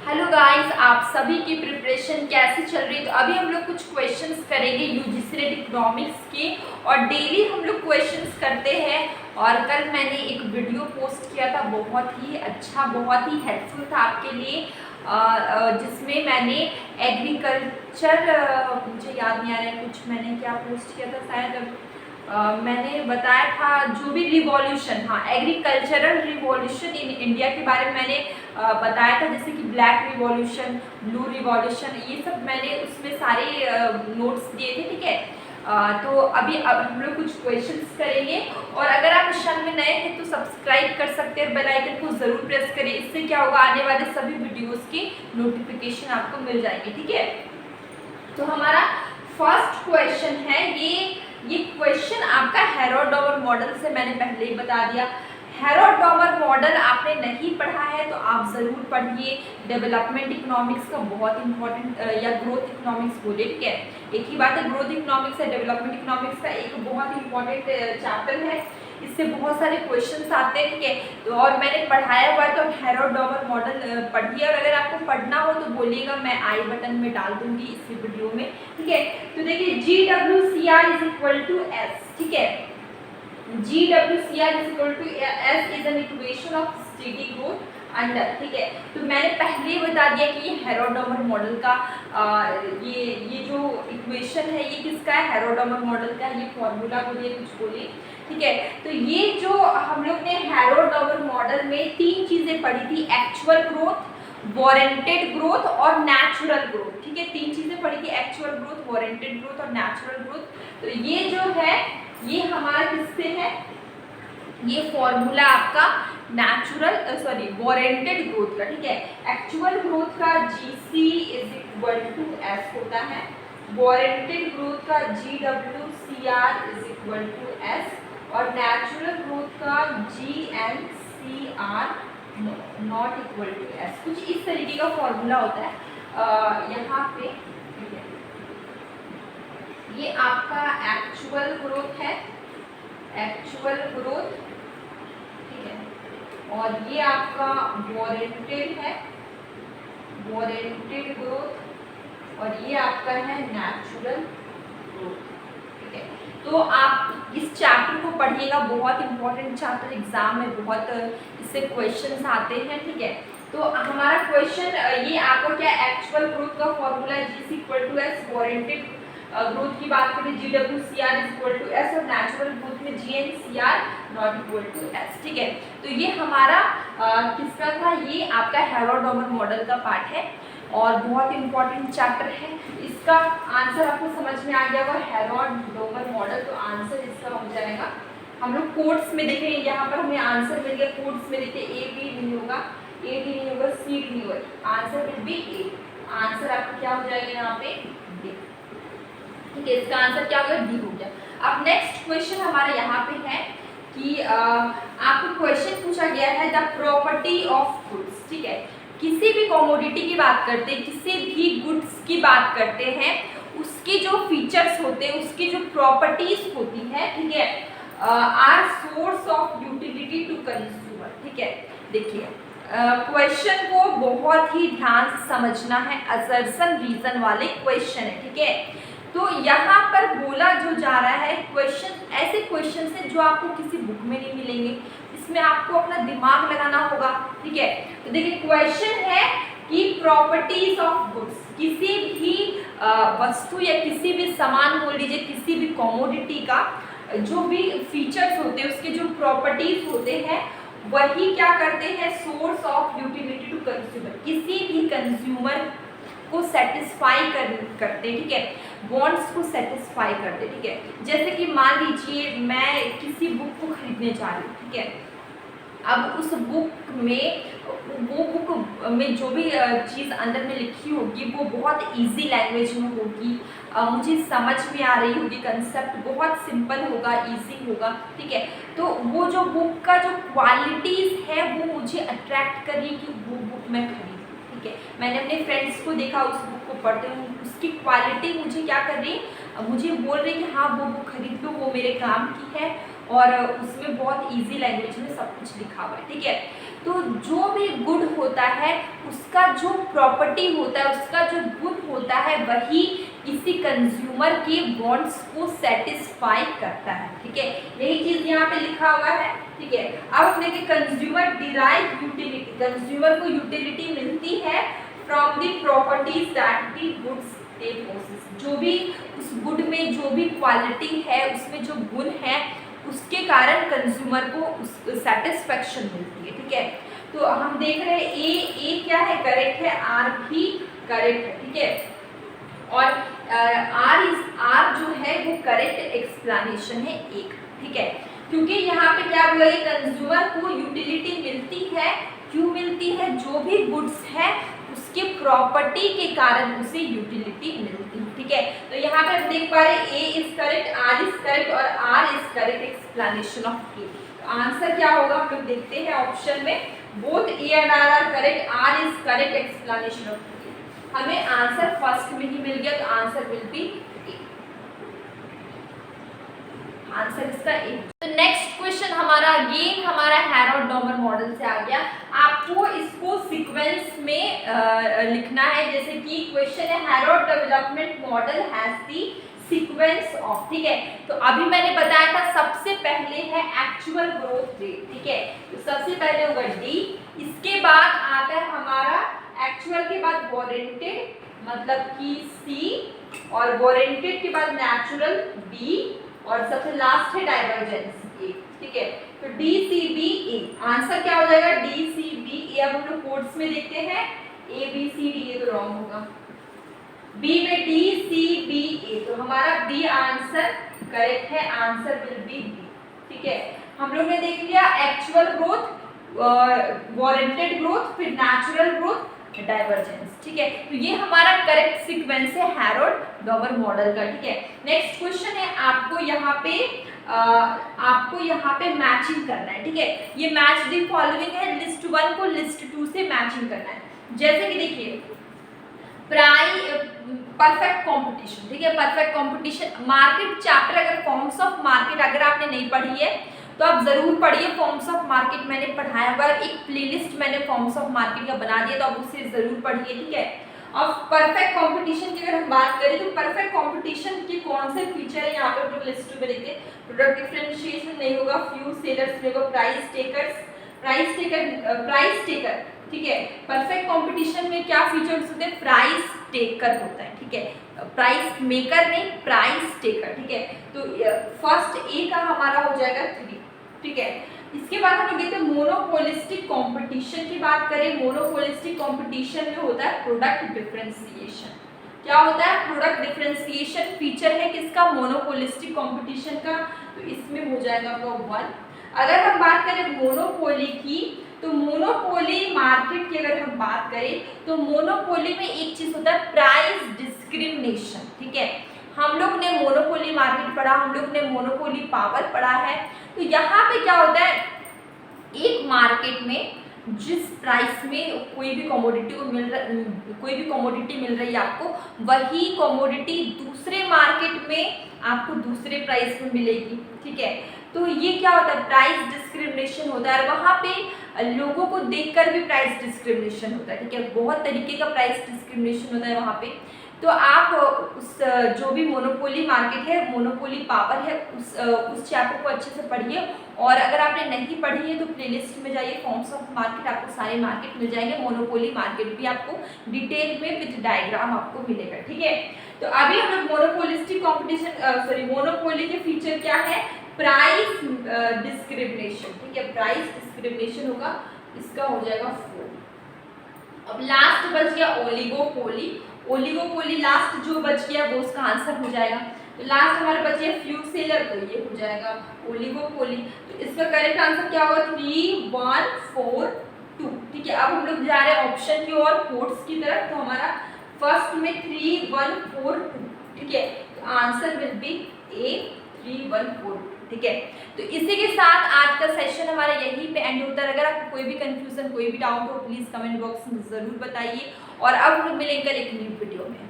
Hello guys, आप सभी की प्रिपरेशन कैसी चल रही है। तो अभी हम लोग कुछ क्वेश्चंस करेंगे यूजीसी नेट इकोनॉमिक्स के, और डेली हम लोग क्वेश्चंस करते हैं। और कल मैंने एक वीडियो पोस्ट किया था, बहुत ही अच्छा, बहुत ही हेल्पफुल था आपके लिए, जिसमें मैंने एग्रीकल्चर, मुझे याद नहीं आ रहा है कुछ मैंने क्या पोस्ट किया था, शायद मैंने बताया था जो भी रिवॉल्यूशन, हाँ, एग्रीकल्चरल रिवॉल्यूशन इन इंडिया के बारे में मैंने बताया था, जैसे कि ब्लैक रिवॉल्यूशन, ब्लू रिवॉल्यूशन, ये सब मैंने उसमें सारे नोट्स दिए थे। ठीक है, तो अभी अब हम लोग कुछ क्वेश्चंस करेंगे। और अगर आप इस चैनल में नए हैं तो सब्सक्राइब कर सकते हैं, बेल आइकन को ज़रूर प्रेस करें। इससे क्या होगा, आने वाले सभी वीडियोस की नोटिफिकेशन आपको मिल जाएगी। ठीक है, तो हमारा फर्स्ट क्वेश्चन है, ये क्वेश्चन आपका हेरोडोवर मॉडल से मैंने पहले ही बता दिया। हेरोडोवर मॉडल आपने नहीं पढ़ा है तो आप ज़रूर पढ़िए। डेवलपमेंट इकोनॉमिक्स का बहुत इंपॉर्टेंट, या ग्रोथ इकोनॉमिक्स बोले, ठीक है, एक ही बात है। ग्रोथ इकोनॉमिक्स है, डेवलपमेंट इकोनॉमिक्स का एक बहुत इंपॉर्टेंट चैप्टर है, इससे बहुत सारे क्वेश्चंस आते हैं। ठीक है, तो और मैंने पढ़ाया हुआ है, तो हेरोडोवर मॉडल पढ़िए। और अगर आपको पढ़ना हो तो बोलिएगा, मैं आई बटन में डाल दूंगी इसी वीडियो में। ठीक है, तो देखिए GWCR is equal to S. ठीक है, GWCR is equal to S is an equation of steady growth under. ठीक है, तो मैंने पहले ही बता दिया कि ये हेरोडोवर मॉडल का ये जो इक्वेशन है ये किसका है, हेरोडोवर मॉडल का। ये फॉर्मूला बोलिए, कुछ बोलिए। ठीक है, तो ये जो हम लोग ने हेरोडोवर मॉडल में तीन चीजें पढ़ी थी, एक्चुअल ग्रोथ, वारंटेड ग्रोथ और नेचुरल ग्रोथ। ठीक है, तीन चीजें पढ़ी थी, एक्चुअल ग्रोथ, वारंटेड ग्रोथ और नेचुरल ग्रोथ। तो ये जो है ये हमारा किससे है, ये फॉर्मूला आपका वारंटेड ग्रोथ का। ठीक है, एक्चुअल ग्रोथ का GC is equal to S होता है, वारंटेड ग्रोथ का GWCR is equal to S, और नेचुरल ग्रोथ का GNCR not equal to S. कुछ इस तरीके का फॉर्मूला होता है यहाँ पे। ये आपका एक्चुअल ग्रोथ है, एक्चुअल ग्रोथ, ठीक है, और ये आपका वारंटेड है, वारंटेड ग्रोथ, और ये आपका है नेचुरल ग्रोथ। ठीक है, तो आप इस चैप्टर को पढ़िएगा, बहुत इंपॉर्टेंट चैप्टर, एग्जाम में बहुत इससे क्वेश्चंस आते हैं। ठीक है, तो हमारा क्वेश्चन ये आपका क्या, एक्चुअल ग्रोथ का formula GC equal to S, warranted growth की बात करें GWCR is equal to S, और नेचुरल ग्रोथ में GNCR not equal to S. ठीक है, तो ये हमारा किसका था, ये आपका हेरोडोवर मॉडल का पार्ट है, और बहुत इंपॉर्टेंट चैप्टर है। इसका आंसर आपको समझ में आ गया होगा, हेरोडोवर मॉडल, तो आंसर इसका हो जाएगा, हम लोग कोट्स में देखें, यहाँ पर हमें आंसर मिल गया, कोट्स में देखिए A भी नहीं होगा, A भी नहीं होगा, C भी नहीं होगा, answer will B A। Answer आपका क्या हो जाएगा यहाँ पे, D। ठीक है, इसका आंसर क्या होगा, D हो गया। अब नेक्स्ट क्वेश्चन हमारा यहाँ पे है कि आपको क्वेश्चन पूछा गया है द प्रॉपर्टी ऑफ गुड्स। ठीक है, किसी भी कमोडिटी की बात करते हैं, किसी भी गुड्स की बात करते हैं, उसके जो फीचर्स होते हैं, उसकी जो प्रॉपर्टीज होती है, ठीक है, are source of utility to consumer. ठीक है, देखिए क्वेश्चन को बहुत ही ध्यान से समझना है, असर्शन रीजन वाले क्वेश्चन है। ठीक है, तो यहाँ पर बोला जो जा रहा है, क्वेश्चन ऐसे क्वेश्चन है जो आपको किसी बुक में नहीं मिलेंगे, इसमें आपको अपना दिमाग लगाना होगा। ठीक है, तो देखिए क्वेश्चन है कि प्रॉपर्टीज ऑफ गुड्स, किसी भी वस्तु या किसी भी सामान, बोल लीजिए किसी भी कमोडिटी का जो भी फीचर्स होते हैं, उसके जो प्रॉपर्टीज होते हैं, वही क्या करते हैं, source of utility to consumer, किसी भी कंज्यूमर को सेटिस्फाई करते। ठीक है, वांट्स को सेटिस्फाई करते। ठीक है, जैसे कि मान लीजिए मैं किसी बुक को खरीदने जा रही हूँ। ठीक है, अब उस बुक में, वो बुक में जो भी चीज़ अंदर में लिखी होगी वो बहुत इजी लैंग्वेज में होगी, मुझे समझ में आ रही होगी, कंसेप्ट बहुत सिंपल होगा, इजी होगा। ठीक है, तो वो जो बुक का जो क्वालिटीज़ है वो मुझे अट्रैक्ट कर रही है कि वो बुक मैं खरीदूँ। ठीक है, मैंने अपने फ्रेंड्स को देखा उस बुक को पढ़ते हुए, उसकी क्वालिटी मुझे क्या कर रही है, मुझे बोल रही है कि हाँ वो बुक खरीद लो, वो मेरे काम की है, और उसमें बहुत इजी लैंग्वेज में सब कुछ लिखा हुआ है, ठीक है। तो जो भी गुड होता है उसका जो प्रॉपर्टी होता है, उसका जो गुण होता है, वही किसी कंज्यूमर के वांट्स को सेटिस्फाई करता है, ठीक है। यही चीज यहाँ पे लिखा हुआ है, ठीक है। अब हम देखें कंज्यूमर डिराइव यूटिलिटी, कंज्यूमर को यूटिलिटी मिलती है from the properties that the goods they possess. जो भी उस गुड में जो भी क्वालिटी है, उसमें जो गुण है, उसके कारण कंज्यूमर को उस सेटिस्फेक्शन मिलती है, ठीक है। तो हम देख रहे हैं ए क्या है, करेक्ट है, आर भी करेक्ट है, ठीक है। और आर जो है वो करेक्ट एक्सप्लेनेशन है एक, ठीक है। क्योंकि यहाँ पे क्या बोला, कंज्यूमर को यूटिलिटी मिलती है, क्यों मिलती है, जो भी गुड्स है उसके प्रॉपर्टी के कारण उसे यूटिलिटी मिलती है, ठीक है। तो यहाँ पे हम देख पा रहे हैं A is correct, R is correct और R is correct explanation of A. Answer क्या होगा हम लोग देखते हैं ऑप्शन में, both A and R correct, R is correct explanation of A. हमें आंसर फर्स्ट में ही मिल गया, तो answer will be A, answer इसका ए। तो नेक्स्ट क्वेश्चन हमारा अगेन हमारा हैरोल्ड डॉमर मॉडल से आ गया। आपको इसको सीक्वेंस में लिखना है, जैसे कि क्वेश्चन है Harold development model has the sequence of, ठीक है। तो अभी मैंने बताया था सबसे पहले है एक्चुअल ग्रोथ रेट, ठीक है। तो सबसे पहले होगा डी, इसके बाद आता है हमारा एक्चुअल के बाद वारंटेड मतलब कि सी, और वारंटेड के बाद नेचुरल बी, और सबसे लास्ट है डाइवर्जेंस ए, ठीक है। तो D C B A, answer क्या हो जाएगा, डी सी बी ए। अब हम लोग कोड्स में देखते हैं, ए बी सी डी, ये तो रॉन्ग होगा, बी में डी सी बी ए, तो हमारा बी आंसर करेक्ट है, आंसर विल बी बी, ठीक है। हम लोग ने देख लिया एक्चुअल ग्रोथ, वारंटेड ग्रोथ, फिर नेचुरल ग्रोथ, डाइवर्जेंस, ठीक है। तो ये हमारा करेक्ट सीक्वेंस है हैरोल्ड डॉमर मॉडल का, ठीक है। नेक्स्ट क्वेश्चन है, आपको यहाँ पे मैचिंग करना है, ठीक है। ये मैच द फॉलोइंग है, लिस्ट 1 को लिस्ट 2 से मैचिंग करना है। जैसे कि देखिए परफेक्ट कंपटीशन, ठीक है, परफेक्ट कंपटीशन मार्केट चैप्टर, अगर फॉर्म्स ऑफ मार्केट अगर आपने नहीं पढ़ी है तो आप जरूर पढ़िए। फॉर्म्स ऑफ मार्केट मैंने पढ़ाया हुआ है, एक प्लेलिस्ट मैंने फॉर्म्स ऑफ मार्केट का बना दिया, तो आप उसे जरूर पढ़िए, ठीक है। अब परफेक्ट कंपटीशन की अगर हम बात करें तो परफेक्ट कंपटीशन के कौन से फीचर है यहाँ पे हम लिस्ट में देखते हैं। प्रोडक्ट डिफरेंशिएशन नहीं होगा, फ्यू सेलर्स नहीं होगा, प्राइस टेकर, ठीक है। परफेक्ट कंपटीशन में क्या फीचर्स होते हैं, प्राइस टेकर होता है, ठीक है, प्राइस मेकर नहीं, प्राइस टेकर, ठीक है। तो फर्स्ट ए का हमारा हो जाएगा 3, ठीक है। इसके बाद हम लोग देखते हैं मोनोपोलिस्टिक कंपटीशन की बात करें। मोनोपोलिस्टिक कंपटीशन में होता है प्रोडक्ट डिफरेंशिएशन। क्या होता है, प्रोडक्ट डिफरेंशिएशन फीचर है किसका, मोनोपोलिस्टिक कंपटीशन का, तो इसमें हो जाएगा आपका 1। अगर हम बात करें मोनोपोली की, तो मोनोपोली मार्केट की अगर हम बात करें तो मोनोपोली में एक चीज होता है प्राइस डिस्क्रिमिनेशन, ठीक है। हम लोग ने मोनोपोली मार्केट पढ़ा, हम लोग ने मोनोपोली पावर पढ़ा है। तो यहाँ पे क्या होता है, एक मार्केट में जिस प्राइस में कोई भी कमोडिटी मिल रही है आपको, वही कमोडिटी दूसरे मार्केट में आपको दूसरे प्राइस में मिलेगी, ठीक है। तो ये क्या होता है, प्राइस डिस्क्रिमिनेशन होता है, और वहाँ पे लोगों को देखकर भी प्राइस डिस्क्रिमिनेशन होता है, ठीक है। बहुत तरीके का प्राइस डिस्क्रिमिनेशन होता है वहाँ पे। तो आप उस जो भी मोनोपोली मार्केट है, मोनोपोली पावर है, उस चैप्टर को अच्छे से पढ़िए। और अगर आपने नहीं पढ़ी है तो प्लेलिस्ट में जाइए, फॉर्म्स ऑफ मार्केट, आपको सारे मार्केट मिल जाएंगे। मोनोपोली मार्केट भी आपको डिटेल में विद डायग्राम आपको मिलेगा, ठीक है। तो अभी हम लोग मोनोपोलिस्टिक कॉम्पिटिशन मोनोपोली के फीचर क्या है, प्राइस डिस्क्रिमिनेशन, ठीक है, प्राइस डिस्क्रिमिनेशन होगा, इसका हो जाएगा 4। अब लास्ट बच गया ओलिगोपोली। ओलिगोपोली लास्ट जो बच गया वो उसका आंसर हो जाएगा। तो लास्ट हमारे बचे फ्यू सेलर, तो ये हो जाएगा ओलिगोपोली। तो इसका करेक्ट आंसर क्या होगा, 3 1 4 2, ठीक है। अब हम लोग जा रहे हैं ऑप्शन की और कोड्स की तरफ। तो हमारा फर्स्ट में 3 1 4 2, ठीक है। तो आंसर विल बी ए 3 1 4, ठीक है। तो इसी के साथ आज का सेशन हमारा यहीं पे एंड होता है। अगर आपको कोई भी कंफ्यूजन, कोई भी डाउट हो, प्लीज कमेंट बॉक्स में जरूर बताइए। और अब हम लोग मिलेंगे एक न्यू वीडियो में।